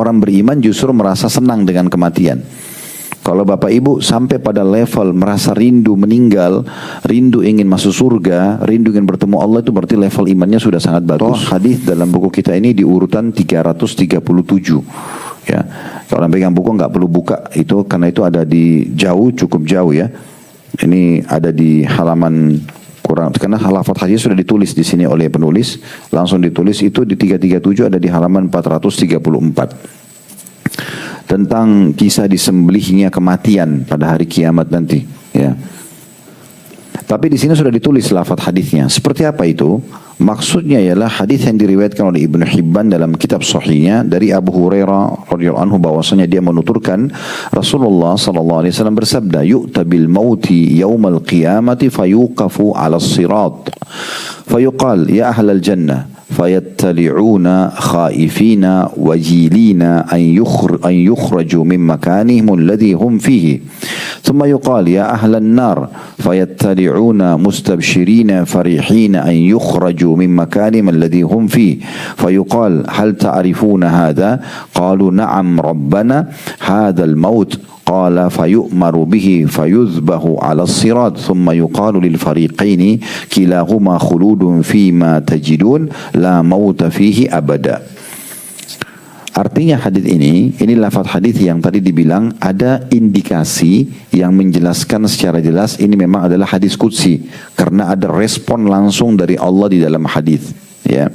Orang beriman justru merasa senang dengan kematian. Kalau Bapak Ibu sampai pada level merasa rindu meninggal, rindu ingin masuk surga, rindu ingin bertemu Allah, itu berarti level imannya sudah sangat bagus. Hadis dalam buku kita ini di urutan 337. Ya, kalau pegang buku nggak perlu buka itu, karena itu ada di cukup jauh ya. Ini ada di halaman kurang, karena lafaz hadis sudah ditulis di sini oleh penulis, langsung ditulis itu di 337, ada di halaman 434. Tentang kisah disembelihnya kematian pada hari kiamat nanti, ya. Tapi di sini sudah ditulis lafaz hadisnya. Seperti apa itu? Maksudnya ialah hadis yang diriwayatkan oleh Ibnu Hibban dalam kitab sahihnya dari Abu Hurairah radhiyallahu anhu, bahwasanya dia menuturkan Rasulullah sallallahu alaihi wasallam bersabda, "Yu'ta bil mauti yaumal qiyamati fayuqafu 'ala as-sirat. Fayuqal ya ahlal jannah." فيتلعون خائفين وجيلين أن يخرجوا من مكانهم الذي هم فيه ثم يقال يا أهل النار فيتلعون مستبشرين فرحين أن يخرجوا من مكانهم الذي هم فيه فيقال هل تعرفون هذا قالوا نعم ربنا هذا الموت قال فيؤمر به فيذبح على الصراط ثم يقال للفريقين كلاهما خلود فيما تجدون لا موت فيه أبدا. Artinya hadis ini lafaz hadis yang tadi dibilang ada indikasi yang menjelaskan secara jelas ini memang adalah hadis qudsi, karena ada respon langsung dari Allah di dalam hadis, ya.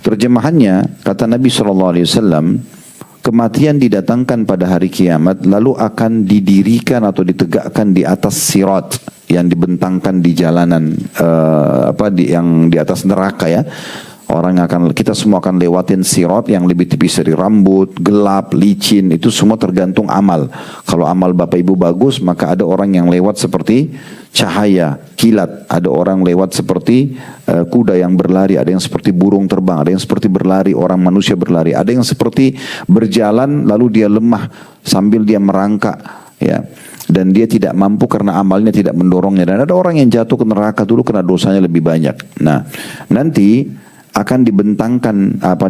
Terjemahannya kata Nabi SAW, kematian didatangkan pada hari kiamat, lalu akan didirikan atau ditegakkan di atas sirat yang dibentangkan di jalanan yang di atas neraka, ya. Kita semua akan lewatin sirat yang lebih tipis dari rambut, gelap, licin, itu semua tergantung amal. Kalau amal Bapak Ibu bagus, maka ada orang yang lewat seperti cahaya, kilat. Ada orang lewat seperti kuda yang berlari, ada yang seperti burung terbang, ada yang seperti berlari, orang manusia berlari, ada yang seperti berjalan lalu dia lemah sambil dia merangkak, ya. Dan dia tidak mampu karena amalnya tidak mendorongnya. Dan ada orang yang jatuh ke neraka dulu karena dosanya lebih banyak. Nah, nanti akan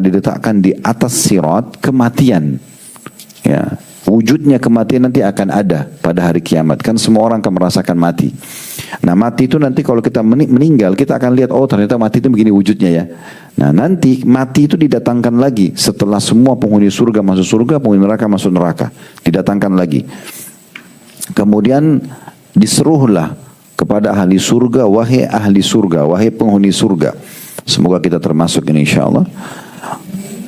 diletakkan di atas sirat kematian, ya. Wujudnya kematian nanti akan ada pada hari kiamat. Kan semua orang akan merasakan mati. Nah, mati itu nanti kalau kita meninggal, kita akan lihat, oh ternyata mati itu begini wujudnya, ya. Nah, nanti mati itu didatangkan lagi setelah semua penghuni surga masuk surga, penghuni neraka masuk neraka, didatangkan lagi. Kemudian diseruhlah kepada ahli surga, wahai ahli surga, wahai penghuni surga. Semoga kita termasuk ini insyaallah.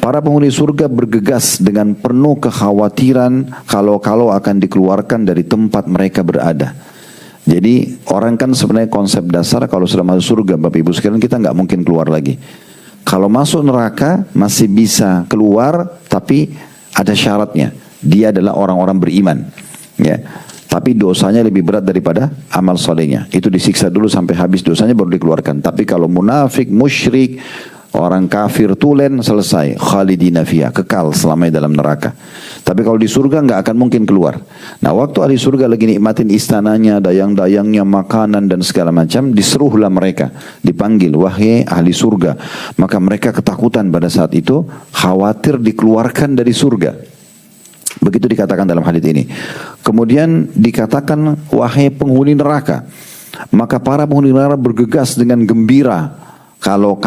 Para penghuni surga bergegas dengan penuh kekhawatiran kalau akan dikeluarkan dari tempat mereka berada. Jadi orang kan sebenarnya konsep dasar kalau sudah masuk surga, Bapak Ibu sekalian, kita nggak mungkin keluar lagi. Kalau masuk neraka masih bisa keluar, tapi ada syaratnya. Dia adalah orang-orang beriman, ya. Tapi dosanya lebih berat daripada amal solehnya. Itu disiksa dulu sampai habis dosanya baru dikeluarkan. Tapi kalau munafik, musyrik, orang kafir tulen, selesai. Khalidina fiha, kekal selamanya dalam neraka. Tapi kalau di surga nggak akan mungkin keluar. Nah, waktu ahli surga lagi nikmatin istananya, dayang-dayangnya, makanan dan segala macam, diseruhlah mereka, dipanggil, wahai ahli surga. Maka mereka ketakutan pada saat itu, khawatir dikeluarkan dari surga. Begitu dikatakan dalam hadis ini. Kemudian dikatakan, wahai penghuni neraka. Maka para penghuni neraka bergegas dengan gembira kalau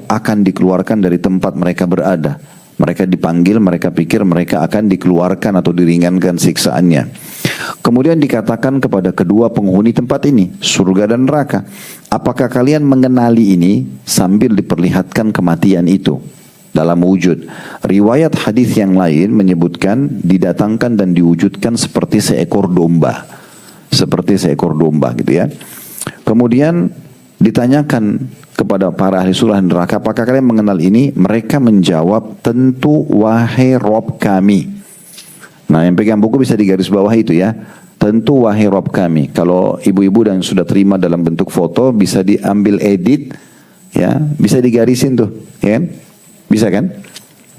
akan dikeluarkan dari tempat mereka berada. Mereka dipanggil, mereka pikir mereka akan dikeluarkan atau diringankan siksaannya. Kemudian dikatakan kepada kedua penghuni tempat ini, surga dan neraka, apakah kalian mengenali ini? Sambil diperlihatkan kematian itu dalam wujud. Riwayat hadis yang lain menyebutkan didatangkan dan diwujudkan seperti seekor domba. Seperti seekor domba, gitu ya. Kemudian ditanyakan kepada para ahli surga dan neraka, apakah kalian mengenal ini? Mereka menjawab, tentu wahai Rob kami. Nah, yang pegang buku bisa digaris bawah itu, ya. Tentu wahai Rob kami. Kalau ibu-ibu dan sudah terima dalam bentuk foto, bisa diambil edit, ya, bisa digarisin tuh, ya. Bisa kan?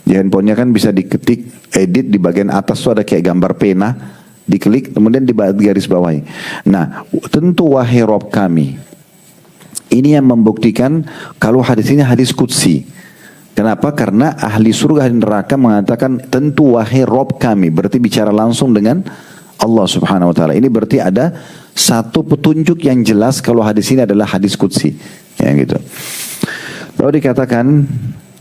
Di handphonenya kan bisa diketik, edit, di bagian atas tuh ada kayak gambar pena, diklik, kemudian di garis bawahi. Nah, tentu wahai Rob kami. Ini yang membuktikan kalau hadis ini hadis qudsi. Kenapa? Karena ahli surga dan neraka mengatakan tentu wahai Rob kami, berarti bicara langsung dengan Allah Subhanahu wa taala. Ini berarti ada satu petunjuk yang jelas kalau hadis ini adalah hadis qudsi. Ya gitu. Lalu dikatakan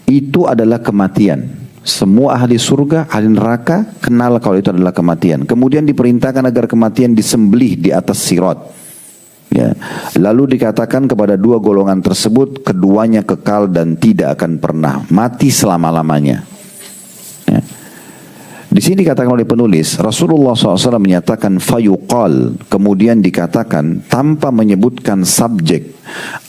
itu adalah kematian. Semua ahli surga, ahli neraka kenal kalau itu adalah kematian. Kemudian diperintahkan agar kematian disembelih di atas sirat. Ya. Lalu dikatakan kepada dua golongan tersebut, keduanya kekal dan tidak akan pernah mati selama-lamanya. Ya. Di sini dikatakan oleh penulis, Rasulullah SAW menyatakan fayuqal, kemudian dikatakan tanpa menyebutkan subjek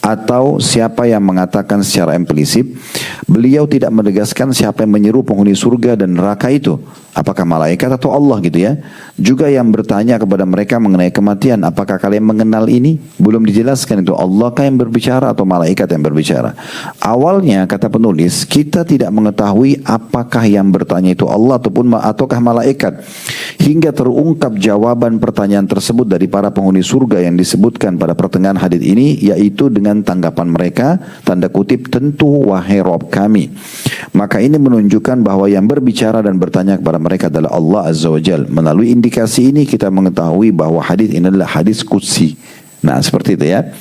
atau siapa yang mengatakan secara implisit. Beliau tidak menegaskan siapa yang menyeru penghuni surga dan neraka itu. Apakah malaikat atau Allah gitu ya. Juga yang bertanya kepada mereka mengenai kematian, apakah kalian mengenal ini? Belum dijelaskan itu Allah kah yang berbicara atau malaikat yang berbicara. Awalnya kata penulis, kita tidak mengetahui apakah yang bertanya itu Allah ataukah malaikat. Hingga terungkap jawaban pertanyaan tersebut dari para penghuni surga yang disebutkan pada pertengahan hadits ini, yaitu dengan tanggapan mereka, tanda kutip, tentu wahai Rob kami. Maka ini menunjukkan bahwa yang berbicara dan bertanya kepada mereka adalah Allah Azza wa Jal. Melalui indikasi ini kita mengetahui bahwa hadis ini adalah hadis qudsi. Nah seperti itu ya.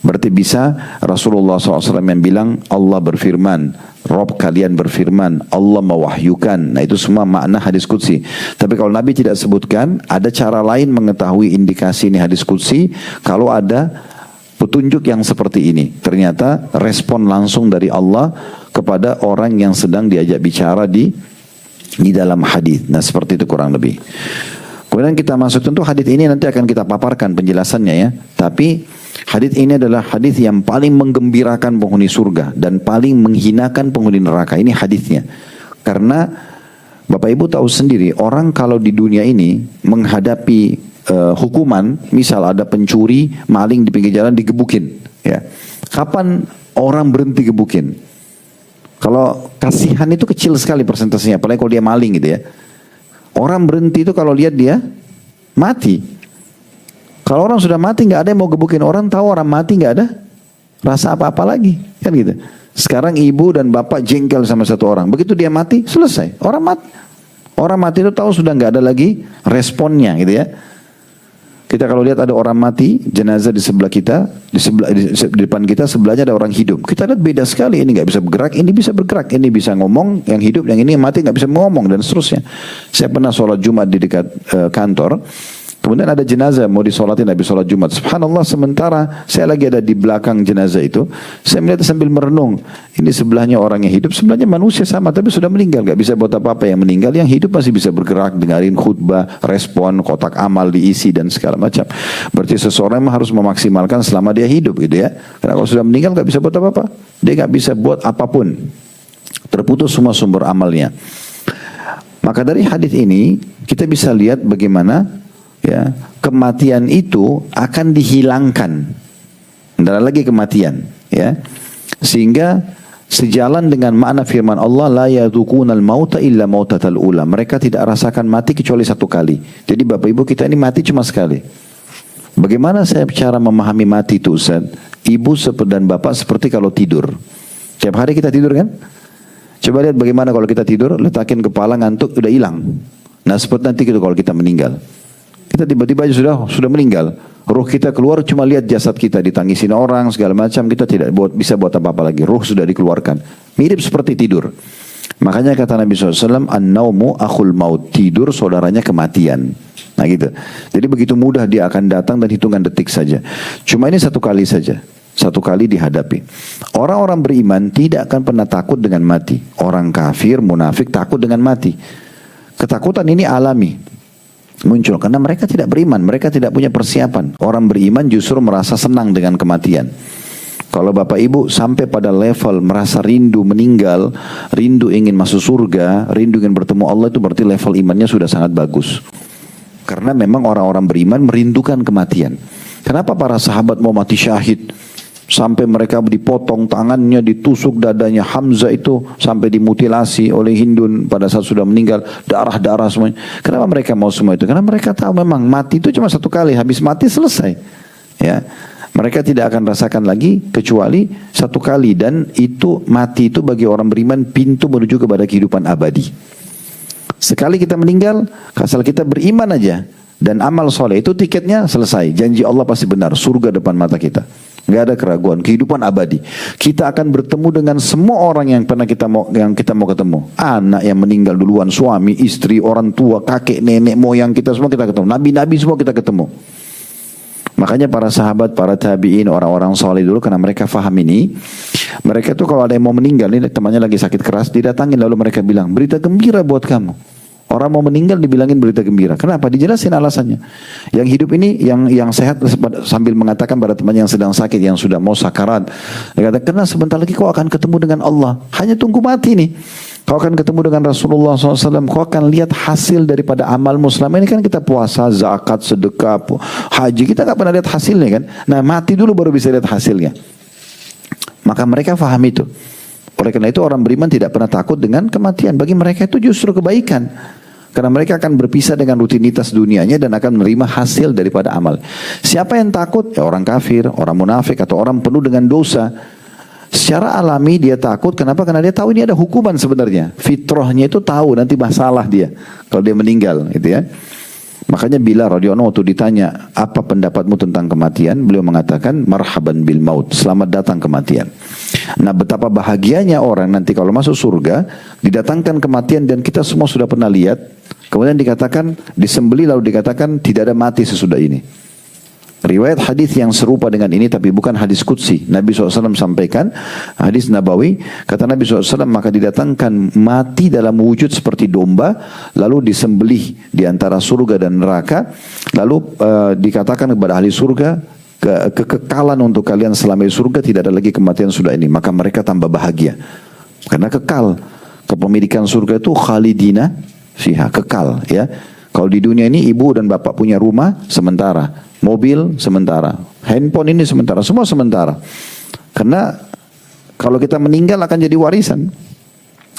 Berarti bisa Rasulullah SAW yang bilang Allah berfirman, Rob kalian berfirman, Allah mewahyukan. Nah itu semua makna hadis qudsi. Tapi kalau Nabi tidak sebutkan, ada cara lain mengetahui indikasi ini hadis qudsi. Kalau ada petunjuk yang seperti ini, ternyata respon langsung dari Allah kepada orang yang sedang diajak bicara di dalam hadis. Nah seperti itu kurang lebih. Kemudian kita masuk, tentu hadis ini nanti akan kita paparkan penjelasannya ya. Tapi hadis ini adalah hadis yang paling menggembirakan penghuni surga dan paling menghinakan penghuni neraka. Ini hadisnya. Karena Bapak Ibu tahu sendiri, orang kalau di dunia ini menghadapi hukuman, misal ada pencuri, maling di pinggir jalan digebukin, ya. Kapan orang berhenti gebukin? Kalau kasihan itu kecil sekali persentasenya, apalagi kalau dia maling gitu ya. Orang berhenti itu kalau lihat dia mati. Kalau orang sudah mati nggak ada yang mau gebukin. Orang tahu orang mati nggak ada rasa apa-apa lagi, kan gitu. Sekarang ibu dan bapak jengkel sama satu orang, begitu dia mati selesai. Orang mati itu tahu sudah nggak ada lagi responnya gitu ya. Kita kalau lihat ada orang mati, jenazah di sebelah kita, di depan kita, sebelahnya ada orang hidup. Kita lihat beda sekali, ini nggak bisa bergerak, ini bisa bergerak, ini bisa ngomong, yang hidup, yang ini mati nggak bisa ngomong dan seterusnya. Saya pernah sholat Jumat di dekat kantor. Kemudian ada jenazah mau disolatin habis sholat Jumat. Subhanallah, sementara saya lagi ada di belakang jenazah itu, saya melihat sambil merenung. Ini sebelahnya orang yang hidup, sebelahnya manusia sama, tapi sudah meninggal. Gak bisa buat apa-apa yang meninggal. Yang hidup masih bisa bergerak, dengarin khutbah, respon, kotak amal diisi dan segala macam. Berarti seseorang harus memaksimalkan selama dia hidup gitu ya. Karena kalau sudah meninggal gak bisa buat apa-apa. Dia gak bisa buat apapun. Terputus semua sumber amalnya. Maka dari hadis ini kita bisa lihat bagaimana ya, kematian itu akan dihilangkan. Tidak ada lagi kematian, ya. Sehingga sejalan dengan makna firman Allah, la yadzuqunal mauta illa mautatal ula. Mereka tidak rasakan mati kecuali satu kali. Jadi Bapak Ibu kita ini mati cuma sekali. Bagaimana saya cara memahami mati itu Ustaz? Ibu dan Bapak seperti kalau tidur. Tiap hari kita tidur kan? Coba lihat bagaimana kalau kita tidur, letakin kepala ngantuk udah hilang. Nah seperti nanti gitu kalau kita meninggal. Kita tiba-tiba sudah meninggal. Ruh kita keluar cuma lihat jasad kita ditangisin orang segala macam, kita tidak bisa buat apa-apa lagi. Ruh sudah dikeluarkan. Mirip seperti tidur. Makanya kata Nabi SAW, an-naumu akhul maut, tidur saudaranya kematian. Nah gitu. Jadi begitu mudah dia akan datang dan hitungan detik saja. Cuma ini satu kali saja. Satu kali dihadapi. Orang-orang beriman tidak akan pernah takut dengan mati. Orang kafir, munafik takut dengan mati. Ketakutan ini alami. Muncul karena mereka tidak beriman, mereka tidak punya persiapan. Orang beriman justru merasa senang dengan kematian. Kalau Bapak Ibu sampai pada level merasa rindu meninggal, rindu ingin masuk surga, rindu ingin bertemu Allah, itu berarti level imannya sudah sangat bagus. Karena memang orang-orang beriman merindukan kematian. Kenapa para sahabat mau mati syahid? Sampai mereka dipotong tangannya, ditusuk dadanya. Hamzah itu sampai dimutilasi oleh Hindun pada saat sudah meninggal. Darah-darah semuanya. Kenapa mereka mau semua itu? Karena mereka tahu memang mati itu cuma satu kali. Habis mati selesai. Ya, Mereka tidak akan rasakan lagi kecuali satu kali, dan itu mati itu bagi orang beriman pintu menuju kepada kehidupan abadi. Sekali kita meninggal, asal kita beriman aja dan amal soleh, itu tiketnya selesai. Janji Allah pasti benar, surga depan mata kita. Nggak ada keraguan, kehidupan abadi. Kita akan bertemu dengan semua orang yang pernah kita mau ketemu. Anak yang meninggal duluan, suami, istri, orang tua, kakek, nenek, moyang kita semua kita ketemu. Nabi-nabi semua kita ketemu. Makanya para sahabat, para tabi'in, orang-orang soleh dulu, karena mereka faham ini, mereka tuh kalau ada yang mau meninggal, ini temannya lagi sakit keras, didatangin lalu mereka bilang, berita gembira buat kamu. Orang mau meninggal dibilangin berita gembira. Kenapa? Dijelasin alasannya. Yang hidup ini, yang sehat, sambil mengatakan pada temannya yang sedang sakit, yang sudah mau sakarat, dia kata, karena sebentar lagi kau akan ketemu dengan Allah. Hanya tunggu mati nih. Kau akan ketemu dengan Rasulullah SAW. Kau akan lihat hasil daripada amalmu. Selama ini kan kita puasa, zakat, sedekah, haji. Kita nggak pernah lihat hasilnya kan. Nah, mati dulu baru bisa lihat hasilnya. Maka mereka faham itu. Oleh karena itu orang beriman tidak pernah takut dengan kematian. Bagi mereka itu justru kebaikan. Karena mereka akan berpisah dengan rutinitas dunianya dan akan menerima hasil daripada amal. Siapa yang takut? Ya orang kafir, orang munafik, atau orang penuh dengan dosa. Secara alami dia takut. Kenapa? Karena dia tahu ini ada hukuman sebenarnya. Fitrahnya itu tahu nanti masalah dia kalau dia meninggal, gitu ya. Makanya Bilal radhiyallahu anhu waktu ditanya, apa pendapatmu tentang kematian? Beliau mengatakan, marhaban bil maut, selamat datang kematian. Nah, betapa bahagianya orang nanti kalau masuk surga, didatangkan kematian, dan kita semua sudah pernah lihat. Kemudian dikatakan, disembeli lalu dikatakan, tidak ada mati sesudah ini. Riwayat hadis yang serupa dengan ini, tapi bukan hadis qudsi. Nabi SAW sampaikan, hadis Nabawi, kata Nabi SAW, maka didatangkan mati dalam wujud seperti domba, lalu disembelih di antara surga dan neraka, lalu dikatakan kepada ahli surga, kekekalan untuk kalian selama di surga, tidak ada lagi kematian sudah ini. Maka mereka tambah bahagia, karena kekal. Kepemilikan surga itu khalidina fiha, kekal ya. Kalau di dunia ini ibu dan bapak punya rumah sementara, mobil sementara, handphone ini sementara, semua sementara. Karena kalau kita meninggal akan jadi warisan.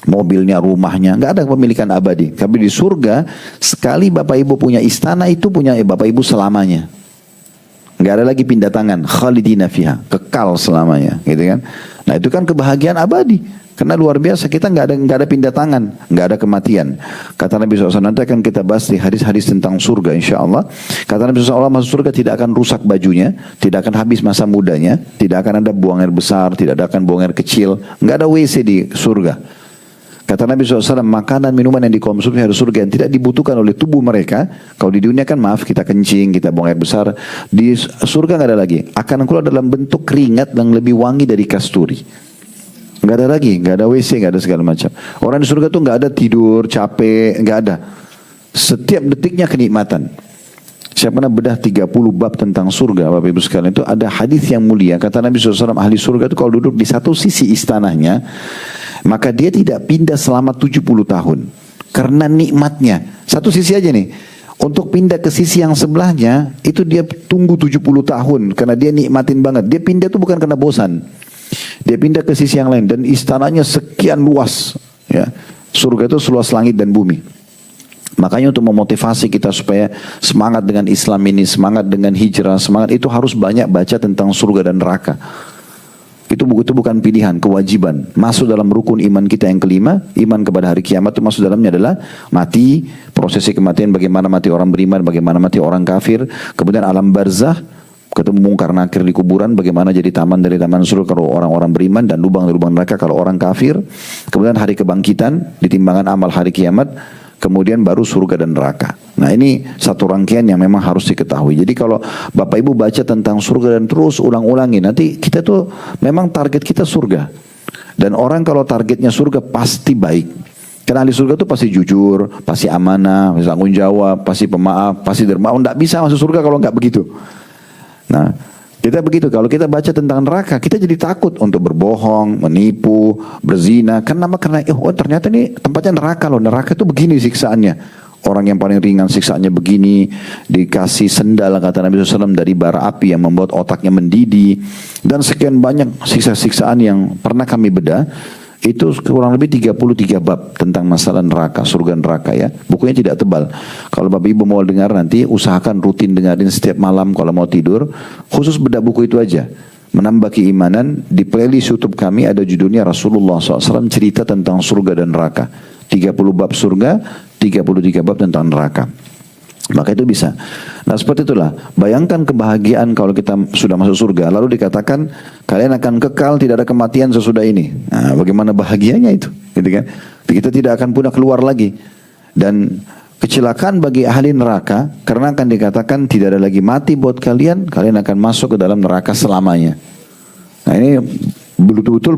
Mobilnya, rumahnya, nggak ada kepemilikan abadi. Tapi di surga, sekali bapak ibu punya istana, itu punya bapak ibu selamanya. Nggak ada lagi pindah tangan, khalidina fiha, kekal selamanya, gitu kan? Nah itu kan kebahagiaan abadi. Karena luar biasa, kita nggak ada pindah tangan, nggak ada kematian. Kata Nabi SAW, nanti akan kita bahas di hadis-hadis tentang surga, insya Allah. Kata Nabi SAW, masuk surga tidak akan rusak bajunya, tidak akan habis masa mudanya, tidak akan ada buang air besar, tidak akan buang air kecil, nggak ada WC di surga. Kata Nabi SAW, makanan minuman yang dikonsumsi dari surga yang tidak dibutuhkan oleh tubuh mereka. Kalau di dunia kan maaf, kita kencing, kita buang air besar. Di surga nggak ada lagi. Akan keluar dalam bentuk keringat yang lebih wangi dari kasturi. Nggak ada lagi, nggak ada WC, nggak ada segala macam. Orang di surga tuh nggak ada tidur, capek, nggak ada. Setiap detiknya kenikmatan. Saya pernah bedah 30 bab tentang surga, Bapak Ibu sekalian, itu ada hadis yang mulia. Kata Nabi SAW, ahli surga itu kalau duduk di satu sisi istananya, maka dia tidak pindah selama 70 tahun. Karena nikmatnya. Satu sisi aja nih. Untuk pindah ke sisi yang sebelahnya, itu dia tunggu 70 tahun. Karena dia nikmatin banget. Dia pindah itu bukan karena bosan. Dia pindah ke sisi yang lain. Dan istananya sekian luas. Ya. Surga itu seluas langit dan bumi. Makanya untuk memotivasi kita supaya semangat dengan Islam ini, semangat dengan hijrah, semangat itu harus banyak baca tentang surga dan neraka. Itu bukan pilihan, kewajiban. Masuk dalam rukun iman kita yang kelima, iman kepada hari kiamat itu masuk dalamnya adalah mati, prosesi kematian, bagaimana mati orang beriman, bagaimana mati orang kafir, kemudian alam barzah, ketemu mungkar nakir di kuburan, bagaimana jadi taman dari taman surga kalau orang-orang beriman, dan lubang dari lubang neraka kalau orang kafir, kemudian hari kebangkitan, ditimbangan amal hari kiamat, kemudian baru surga dan neraka. Nah ini satu rangkaian yang memang harus diketahui. Jadi kalau Bapak Ibu baca tentang surga dan terus ulang-ulangi, nanti kita tuh memang target kita surga. Dan orang kalau targetnya surga pasti baik. Karena ahli surga itu pasti jujur, pasti amanah, pasti tanggung jawab, pasti pemaaf, pasti dermawan. Tidak bisa masuk surga kalau nggak begitu. Nah kita begitu, kalau kita baca tentang neraka, kita jadi takut untuk berbohong, menipu, berzina. Karena ternyata ini tempatnya neraka loh. Neraka itu begini siksaannya. Orang yang paling ringan siksaannya begini, dikasih sendal kata Nabi SAW dari bara api yang membuat otaknya mendidih. Dan sekian banyak siksa-siksaan yang pernah kami bedah. Itu kurang lebih 33 bab tentang masalah neraka, surga neraka ya. Bukunya tidak tebal. Kalau Bapak Ibu mau dengar nanti, usahakan rutin dengerin setiap malam kalau mau tidur. Khusus bedah buku itu aja. Menambah keimanan. Di playlist YouTube kami ada judulnya Rasulullah SAW cerita tentang surga dan neraka. 30 bab surga, 33 bab tentang neraka. Maka itu bisa. Nah seperti itulah. Bayangkan kebahagiaan kalau kita sudah masuk surga. Lalu dikatakan kalian akan kekal, tidak ada kematian sesudah ini. Nah, bagaimana bahagianya itu, gitu kan? Kita tidak akan pernah keluar lagi. Dan kecelakaan bagi ahli neraka karena akan dikatakan tidak ada lagi mati buat kalian. Kalian akan masuk ke dalam neraka selamanya. Nah ini betul-betul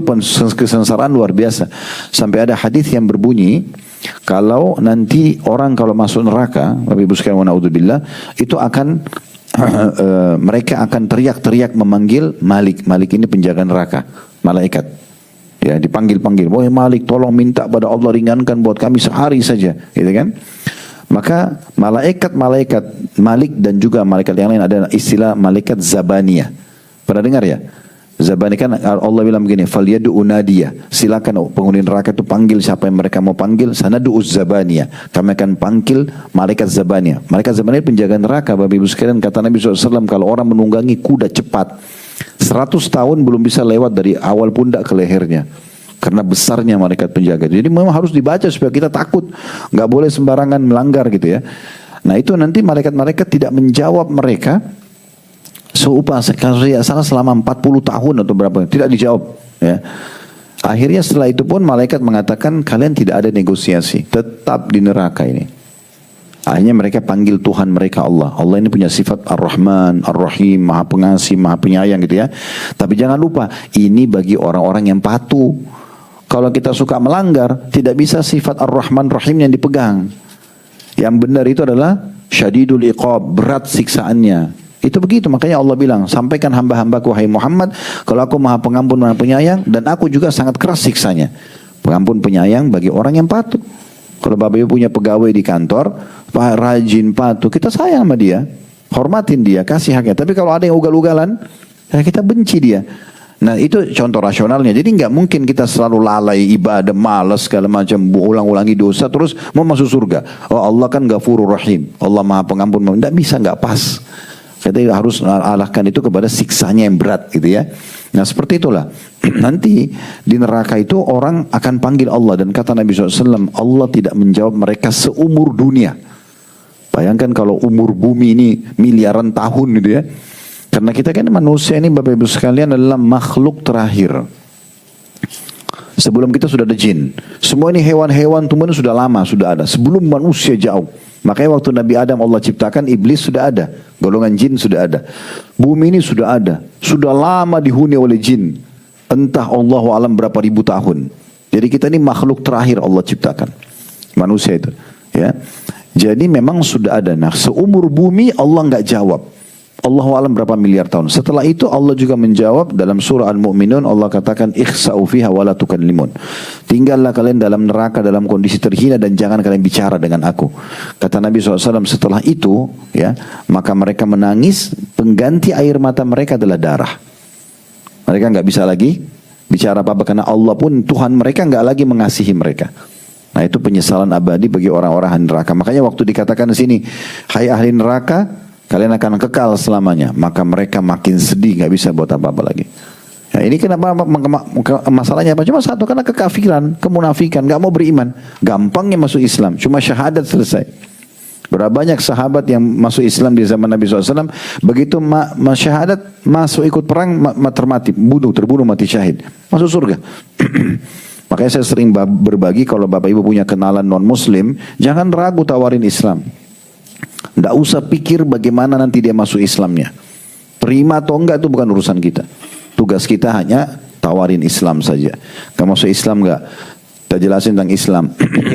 kesengsaraan luar biasa. Sampai ada hadis yang berbunyi, kalau nanti orang kalau masuk neraka, Bapak Ibu sekalian, naudzubillah, itu akan mereka akan teriak-teriak memanggil Malik. Malik ini penjaga neraka, malaikat. Ya, dipanggil-panggil, "Wahai Malik, tolong minta pada Allah ringankan buat kami sehari saja." Gitu kan? Maka malaikat-malaikat Malik dan juga malaikat yang lain ada istilah malaikat Zabaniyah. Pernah dengar ya? Zabani kan Allah bilang begini, "Falyadu unadiya." Silakan penghuni neraka itu panggil siapa yang mereka mau panggil. Sanadu Zabaniyah. Kami akan panggil malaikat Zabaniyah. Malaikat Zabaniyah penjaga neraka. Bapak Ibu sekalian, kata Nabi SAW, kalau orang menunggangi kuda cepat 100 tahun belum bisa lewat dari awal pundak ke lehernya. Karena besarnya malaikat penjaga. Jadi memang harus dibaca supaya kita takut. Nggak boleh sembarangan melanggar gitu ya. Nah itu nanti malaikat-malaikat tidak menjawab mereka seupah salah selama 40 tahun atau berapa, tidak dijawab ya. Akhirnya setelah itu pun malaikat mengatakan kalian tidak ada negosiasi, tetap di neraka ini. Akhirnya mereka panggil Tuhan mereka Allah. Allah ini punya sifat Ar-Rahman, Ar-Rahim, Maha Pengasih, Maha Penyayang gitu ya. Tapi jangan lupa, ini bagi orang-orang yang patuh. Kalau kita suka melanggar, tidak bisa sifat Ar-Rahman, Rahim yang dipegang. Yang benar itu adalah syadidul iqab, berat siksaannya. Itu begitu, makanya Allah bilang, sampaikan hamba-hambaku wahai Muhammad, kalau aku maha pengampun, maha penyayang, dan aku juga sangat keras siksanya. Pengampun penyayang bagi orang yang patuh. Kalau Bapak Ibu punya pegawai di kantor, rajin, patuh, kita sayang sama dia, hormatin dia, kasih haknya. Tapi kalau ada yang ugal-ugalan, ya kita benci dia. Nah itu contoh rasionalnya. Jadi nggak mungkin kita selalu lalai ibadah, malas segala macam, ulang-ulangi dosa terus mau masuk surga. Oh Allah kan Ghafurur Rahim, Allah maha pengampun, nggak bisa, nggak pas. Kita harus alahkan itu kepada siksanya yang berat gitu ya. Nah seperti itulah. Nanti di neraka itu orang akan panggil Allah. Dan kata Nabi SAW, Allah tidak menjawab mereka seumur dunia. Bayangkan kalau umur bumi ini miliaran tahun gitu ya. Karena kita kan manusia ini Bapak Ibu sekalian adalah makhluk terakhir. Sebelum kita sudah ada jin. Semua ini hewan-hewan tumbuhan sudah lama, sudah ada. Sebelum manusia jauh. Makanya waktu Nabi Adam Allah ciptakan, iblis sudah ada. Golongan jin sudah ada. Bumi ini sudah ada. Sudah lama dihuni oleh jin. Entah Allah alam berapa ribu tahun. Jadi kita ini makhluk terakhir Allah ciptakan. Manusia itu. Ya. Jadi memang sudah ada. Nah seumur bumi Allah nggak jawab. Allahu alam berapa miliar tahun. Setelah itu Allah juga menjawab dalam surah Al-Mu'minun, Allah katakan ikhsa'u fiha wa la tukallimun. Tinggallah kalian dalam neraka dalam kondisi terhina dan jangan kalian bicara dengan aku. Kata Nabi SAW setelah itu ya, maka mereka menangis, pengganti air mata mereka adalah darah. Mereka nggak bisa lagi bicara apa-apa karena Allah pun Tuhan mereka nggak lagi mengasihi mereka. Nah itu penyesalan abadi bagi orang-orang ahli neraka. Makanya waktu dikatakan di sini, hai ahli neraka, kalian akan kekal selamanya. Maka mereka makin sedih, nggak bisa buat apa-apa lagi. Ya, ini kenapa masalahnya apa? Cuma satu, karena kekafiran, kemunafikan, nggak mau beriman. Gampangnya masuk Islam, cuma syahadat selesai. Berapa banyak sahabat yang masuk Islam di zaman Nabi SAW, begitu syahadat masuk ikut perang, terbunuh mati syahid, masuk surga. Makanya saya sering berbagi kalau Bapak Ibu punya kenalan non Muslim, jangan ragu tawarin Islam. Tidak usah pikir bagaimana nanti dia masuk Islamnya. Terima atau enggak itu bukan urusan kita. Tugas kita hanya tawarin Islam saja. Kamu masuk Islam enggak? Kita jelasin tentang Islam.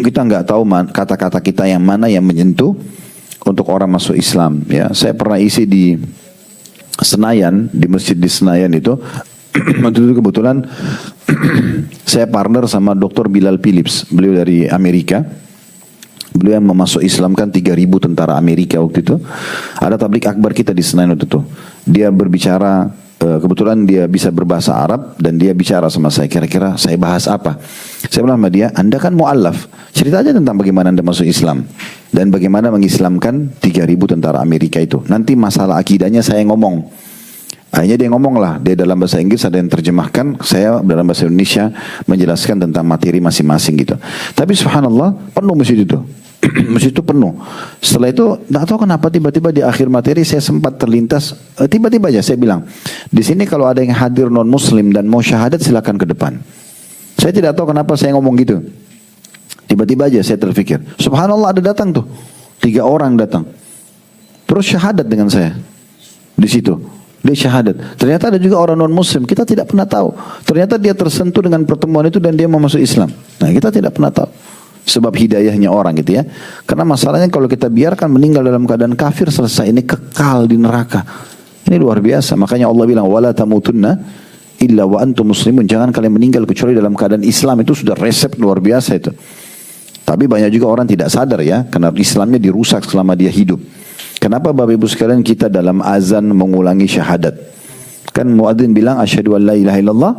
Kita enggak tahu kata-kata kita yang mana yang menyentuh untuk orang masuk Islam. Ya, saya pernah isi di Senayan, di masjid di Senayan itu. Waktu itu kebetulan saya partner sama Dr. Bilal Phillips. Beliau dari Amerika. Beliau yang memasuk Islam kan 3.000 tentara Amerika waktu itu. Ada tablik akbar kita di Senayan waktu itu. Dia berbicara kebetulan dia bisa berbahasa Arab dan dia bicara sama saya, kira-kira saya bahas apa. Saya bilang sama dia, Anda kan mu'allaf, cerita aja tentang bagaimana Anda masuk Islam dan bagaimana mengislamkan 3.000 tentara Amerika itu. Nanti masalah akidahnya saya ngomong. Akhirnya dia ngomong lah, dia dalam bahasa Inggris ada yang terjemahkan, saya dalam bahasa Indonesia menjelaskan tentang materi masing-masing gitu. Tapi subhanallah penuh masjid itu. Masjid itu penuh. Setelah itu, tidak tahu kenapa tiba-tiba di akhir materi saya sempat terlintas, tiba-tiba aja saya bilang, di sini kalau ada yang hadir non Muslim dan mau syahadat silakan ke depan. Saya tidak tahu kenapa saya ngomong gitu. Tiba-tiba aja saya terpikir, subhanallah ada datang tuh, 3 orang datang, terus syahadat dengan saya di situ. Dia syahadat. Ternyata ada juga orang non Muslim, kita tidak pernah tahu. Ternyata dia tersentuh dengan pertemuan itu dan dia mau masuk Islam. Nah kita tidak pernah tahu. Sebab hidayahnya orang gitu ya. Karena masalahnya kalau kita biarkan meninggal dalam keadaan kafir, selesai, ini kekal di neraka. Ini luar biasa. Makanya Allah bilang, wala tamutunna illa wa antum muslimun. Jangan kalian meninggal kecuali dalam keadaan Islam. Itu sudah resep luar biasa itu. Tapi banyak juga orang tidak sadar ya, karena Islamnya dirusak selama dia hidup. Kenapa Bapak Ibu sekalian kita dalam azan mengulangi syahadat? Kan muadzin bilang asyhadu an la ilaha illallah,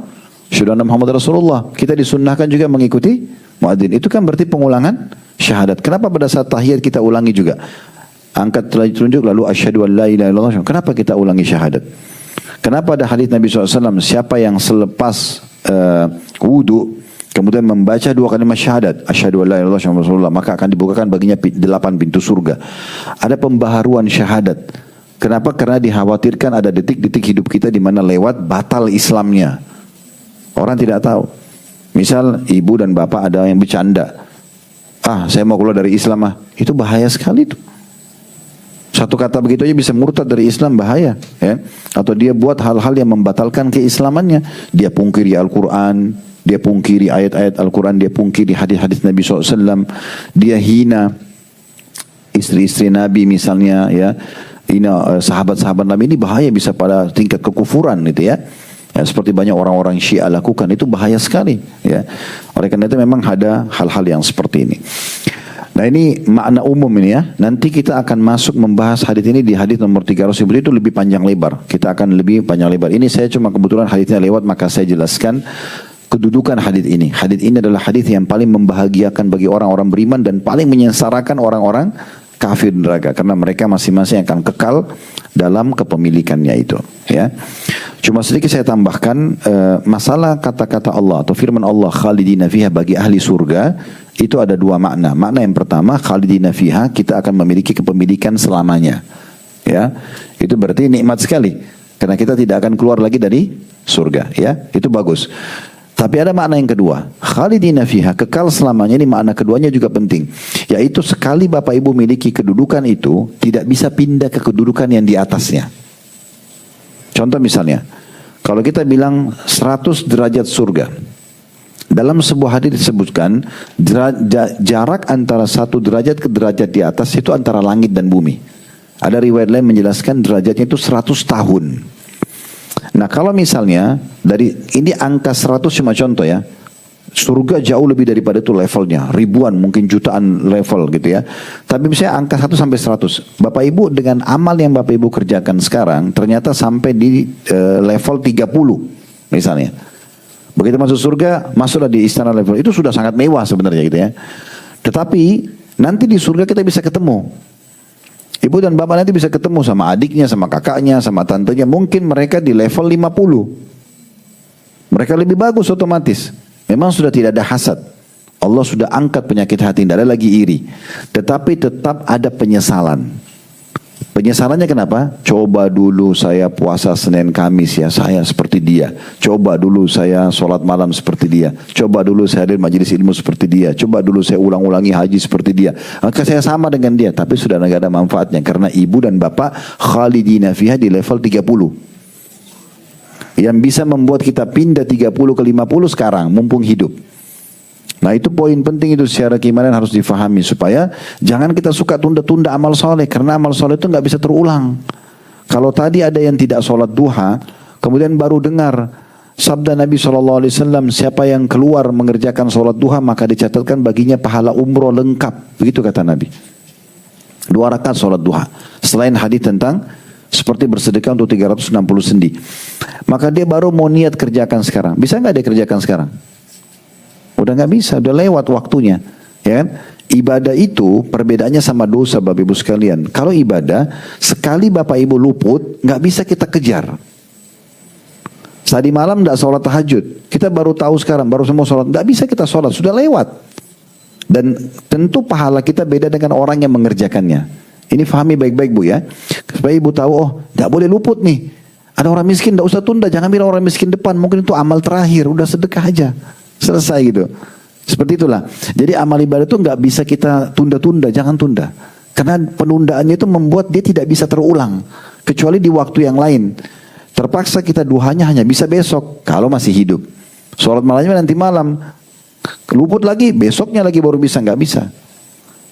asyhadu anna Muhammad Rasulullah. Kita disunnahkan juga mengikuti muadzin. Itu kan berarti pengulangan syahadat. Kenapa pada saat tahiyat kita ulangi juga? Angkat telah ditunjuk lalu asyhadu an la ilaha illallah. Kenapa kita ulangi syahadat? Kenapa ada hadis Nabi SAW, siapa yang selepas wudu kemudian membaca 2 kalimat syahadat, asyhadu an la ilaha illallah Rasulullah, maka akan dibukakan baginya 8 pintu surga. Ada pembaharuan syahadat. Kenapa? Karena dikhawatirkan ada detik-detik hidup kita di mana lewat batal Islamnya. Orang tidak tahu. Misal ibu dan bapak ada yang bercanda, saya mau keluar dari Islam itu bahaya sekali itu. Satu kata begitu aja bisa murtad dari Islam, bahaya ya. Atau dia buat hal-hal yang membatalkan keislamannya. Dia pungkiri Al-Quran, dia pungkiri ayat-ayat Al-Quran, dia pungkiri hadis-hadis Nabi SAW, dia hina istri-istri Nabi misalnya ya. Hina sahabat-sahabat Nabi, ini bahaya, bisa pada tingkat kekufuran gitu ya. Ya, seperti banyak orang-orang Syiah lakukan, itu bahaya sekali ya. Oleh karena itu memang ada hal-hal yang seperti ini. Nah ini makna umum ini ya. Nanti kita akan masuk membahas hadis ini di hadis nomor 300 itu lebih panjang lebar. Kita akan lebih panjang lebar. Ini saya cuma kebetulan hadisnya lewat, maka saya jelaskan kedudukan hadis ini. Hadis ini adalah hadis yang paling membahagiakan bagi orang-orang beriman dan paling menyengsarakan orang-orang kafir neraka, karena mereka masing-masing akan kekal dalam kepemilikannya itu ya. Cuma sedikit saya tambahkan, masalah kata-kata Allah atau firman Allah khalidina fiha bagi ahli surga, itu ada 2 makna. Makna yang pertama, khalidina fiha, kita akan memiliki kepemilikan selamanya ya. Itu berarti nikmat sekali, karena kita tidak akan keluar lagi dari surga ya. Itu bagus. Tapi ada makna yang kedua, khalidina fiha, kekal selamanya. Ini makna keduanya juga penting, yaitu sekali Bapak Ibu miliki kedudukan itu, tidak bisa pindah ke kedudukan yang di atasnya. Contoh misalnya, kalau kita bilang 100 derajat surga, dalam sebuah hadis disebutkan jarak antara 1 derajat ke derajat di atas itu antara langit dan bumi. Ada riwayat lain menjelaskan derajatnya itu 100 tahun. Nah kalau misalnya dari ini angka 100 cuma contoh ya, surga jauh lebih daripada itu levelnya, ribuan mungkin jutaan level gitu ya. Tapi misalnya angka 1 sampai 100, Bapak Ibu dengan amal yang Bapak Ibu kerjakan sekarang ternyata sampai di level 30 misalnya. Begitu masuk surga, masuklah di istana level itu, sudah sangat mewah sebenarnya gitu ya. Tetapi nanti di surga kita bisa ketemu. Ibu dan bapak nanti bisa ketemu sama adiknya, sama kakaknya, sama tantenya. Mungkin mereka di level 50. Mereka lebih bagus otomatis. Memang sudah tidak ada hasad. Allah sudah angkat penyakit hati, tidak ada lagi iri. Tetapi tetap ada penyesalan. Penyesalannya kenapa? Coba dulu saya puasa Senin Kamis ya, saya seperti dia. Coba dulu saya sholat malam seperti dia. Coba dulu saya hadir majelis ilmu seperti dia. Coba dulu saya ulang-ulangi haji seperti dia. Maka saya sama dengan dia, tapi sudah tidak ada manfaatnya. Karena ibu dan bapak khalidina fiha di level 30. Yang bisa membuat kita pindah 30 ke 50 sekarang, mumpung hidup. Nah itu poin penting itu secara keimanan harus difahami, supaya jangan kita suka tunda-tunda amal soleh, karena amal soleh itu nggak bisa terulang. Kalau tadi ada yang tidak sholat duha, kemudian baru dengar sabda Nabi SAW, siapa yang keluar mengerjakan sholat duha maka dicatatkan baginya pahala umroh lengkap, begitu kata Nabi. 2 rakaat sholat duha, selain hadis tentang Seperti bersedekah untuk 360 sendi. Maka dia baru mau niat kerjakan sekarang. Bisa nggak dia kerjakan sekarang? Udah nggak bisa, udah lewat waktunya. Ya kan? Ibadah itu perbedaannya sama dosa Bapak Ibu sekalian. Kalau ibadah, sekali Bapak Ibu luput, nggak bisa kita kejar. Tadi malam nggak sholat tahajud, kita baru tahu sekarang, baru semua sholat, nggak bisa kita sholat, sudah lewat. Dan tentu pahala kita beda dengan orang yang mengerjakannya. Ini fahami baik-baik Bu ya, supaya Ibu tahu, oh nggak boleh luput nih. Ada orang miskin, nggak usah tunda, jangan bilang orang miskin depan, mungkin itu amal terakhir, udah sedekah aja, selesai gitu. Seperti itulah. Jadi amal ibadah itu nggak bisa kita tunda-tunda, jangan tunda. Karena penundaannya itu membuat dia tidak bisa terulang, kecuali di waktu yang lain. Terpaksa kita duhanya hanya bisa besok, kalau masih hidup. Sholat malamnya nanti malam, luput lagi, besoknya lagi baru bisa, nggak bisa.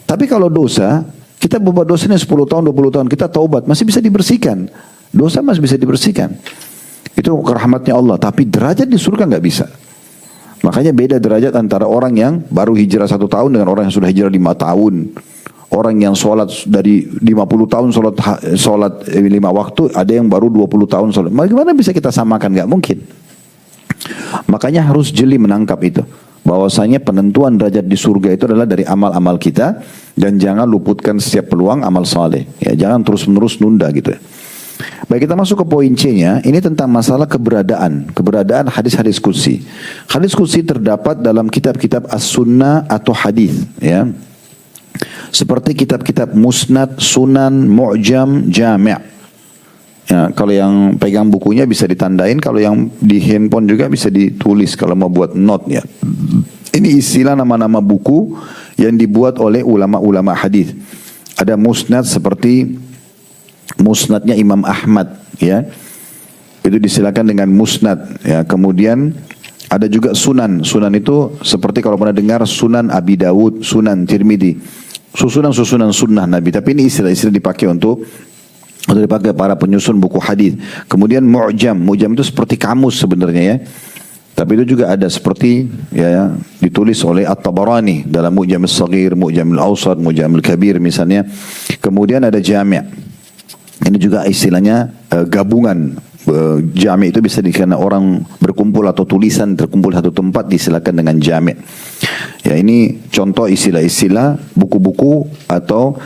Tapi kalau dosa, kita berbuat dosanya 10 tahun, 20 tahun, kita taubat, masih bisa dibersihkan. Dosa masih bisa dibersihkan. Itu rahmatnya Allah, tapi derajat di surga nggak bisa. Makanya beda derajat antara orang yang baru hijrah 1 tahun dengan orang yang sudah hijrah 5 tahun. Orang yang sholat dari 50 tahun sholat 5 waktu, ada yang baru 20 tahun sholat. Bagaimana bisa kita samakan? Gak mungkin. Makanya harus jeli menangkap itu. Bahwasanya penentuan derajat di surga itu adalah dari amal-amal kita. Dan jangan luputkan setiap peluang amal saleh. Ya, jangan terus-menerus nunda gitu ya. Baik, kita masuk ke poin C-nya. Ini tentang masalah keberadaan hadis-hadis qudsi. Hadis qudsi terdapat dalam kitab-kitab as-sunnah atau hadis, ya. Seperti kitab-kitab musnad, sunan, mu'jam, jami'. Ya, kalau yang pegang bukunya bisa ditandain, kalau yang di handphone juga bisa ditulis kalau mau buat note ya. Ini istilah nama-nama buku yang dibuat oleh ulama-ulama hadis. Ada musnad seperti musnadnya Imam Ahmad, ya, itu disilakan dengan musnad, ya. Kemudian ada juga sunan. Sunan itu seperti kalau pernah dengar Sunan Abi Dawud, Sunan Tirmidzi, susunan sunnah Nabi. Tapi ini istilah-istilah dipakai untuk dipakai para penyusun buku hadis. Kemudian mu'jam itu seperti kamus sebenarnya ya. Tapi itu juga ada seperti ya ditulis oleh At-Tabarani dalam Mu'jam As-Saghir, Mu'jam Al-Awsat, Mu'jam Al-Kabir misalnya. Kemudian ada jami'. Ini juga istilahnya gabungan. Jami' itu bisa karena orang berkumpul atau tulisan terkumpul satu tempat disilakan dengan jami'. Ya, ini contoh istilah-istilah buku-buku atau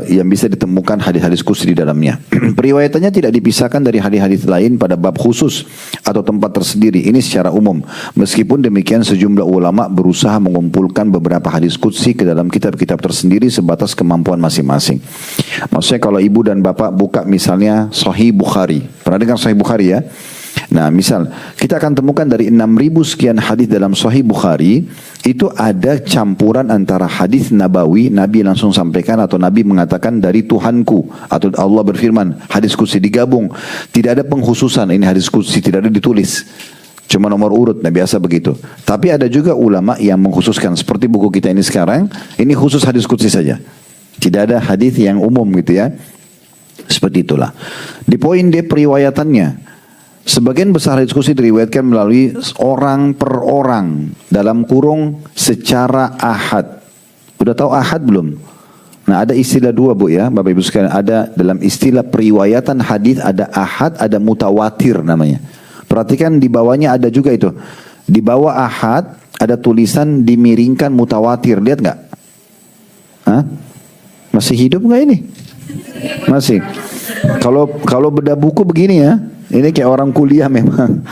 yang bisa ditemukan hadis-hadis qudsi di dalamnya. Periwayatannya tidak dipisahkan dari hadis-hadis lain pada bab khusus atau tempat tersendiri. Ini secara umum. Meskipun demikian sejumlah ulama berusaha mengumpulkan beberapa hadis qudsi ke dalam kitab-kitab tersendiri sebatas kemampuan masing-masing. Maksudnya kalau ibu dan bapak buka misalnya Sahih Bukhari. Pernah dengar Sahih Bukhari ya? Nah, misal kita akan temukan dari 6.000 sekian hadis dalam Sahih Bukhari, itu ada campuran antara hadis nabawi, Nabi langsung sampaikan atau Nabi mengatakan dari Tuhanku, atau Allah berfirman, hadis qudsi digabung. Tidak ada pengkhususan ini hadis qudsi, tidak ada ditulis. Cuma nomor urut, nah biasa begitu. Tapi ada juga ulama yang mengkhususkan, seperti buku kita ini sekarang, ini khusus hadis qudsi saja. Tidak ada hadis yang umum gitu ya. Seperti itulah. Di poin D periwayatannya. Sebagian besar hadis qudsi diriwayatkan melalui orang per orang dalam kurung secara ahad. Udah tahu ahad belum? Nah, ada istilah dua Bu ya, Bapak Ibu sekalian. Ada dalam istilah periwayatan hadis ada ahad, ada mutawatir namanya. Perhatikan di bawahnya ada juga itu. Di bawah ahad ada tulisan dimiringkan mutawatir. Lihat nggak? Hah? Masih hidup nggak ini? Masih. Kalau beda buku begini ya. Ini kayak orang kuliah memang.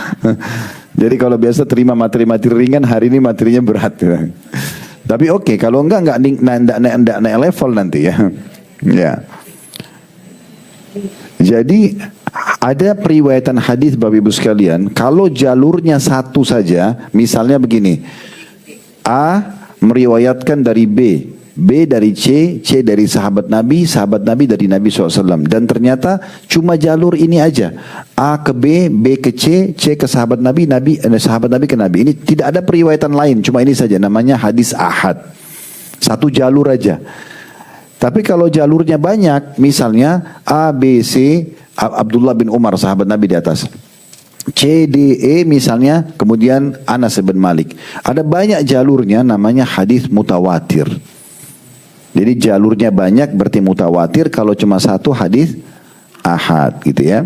Jadi kalau biasa terima materi-materi ringan, hari ini materinya berat. Tapi oke, kalau enggak naik level nanti ya. Ya. Jadi ada periwayatan hadis Bapak Ibu sekalian, kalau jalurnya satu saja, misalnya begini. A meriwayatkan dari B dari C dari sahabat Nabi dari Nabi SAW. Dan ternyata cuma jalur ini aja. A ke B ke C ke sahabat Nabi, sahabat Nabi ke Nabi. Ini tidak ada periwayatan lain, cuma ini saja, namanya hadis ahad. Satu jalur aja. Tapi kalau jalurnya banyak, misalnya A, B, C, Abdullah bin Umar, sahabat Nabi di atas. C, D, E misalnya, kemudian Anas bin Malik. Ada banyak jalurnya, namanya hadis mutawatir. Jadi jalurnya banyak berarti mutawatir, kalau cuma satu hadis ahad gitu ya.